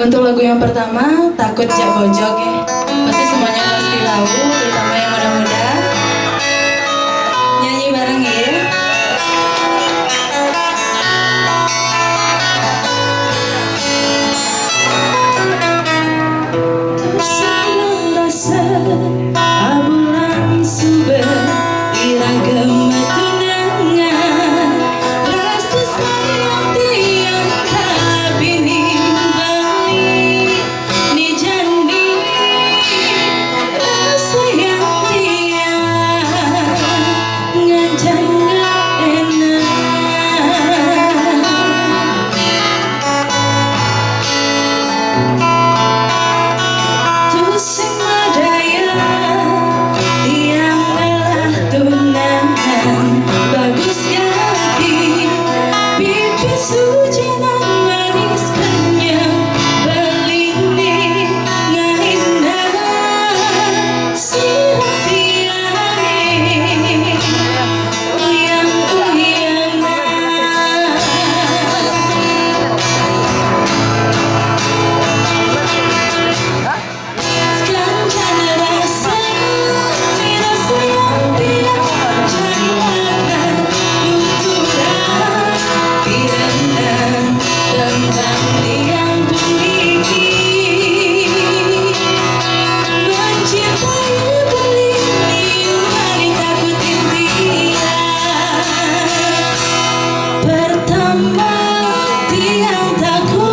Untuk lagu yang pertama, Takut Jak Bojog ya. Pasti semuanya pasti tahu, terutama yang muda-muda. Nyanyi bareng ya. Tersalam rasa abulan sumber iragam tunangan rasa sayang tiang kabini bali ni jandi rasa yang tiang ngajang enak tusing madaya tiang lelah tunangan bagus ganti pipi sujenan manis kenyang belini ngainah sirah tiang uyang-uyangan sekarang rasa rasa yang tiang carikan tuturan kirana tentang tiang tumiki mencintai belini mari takutin tiang pertama tiang takut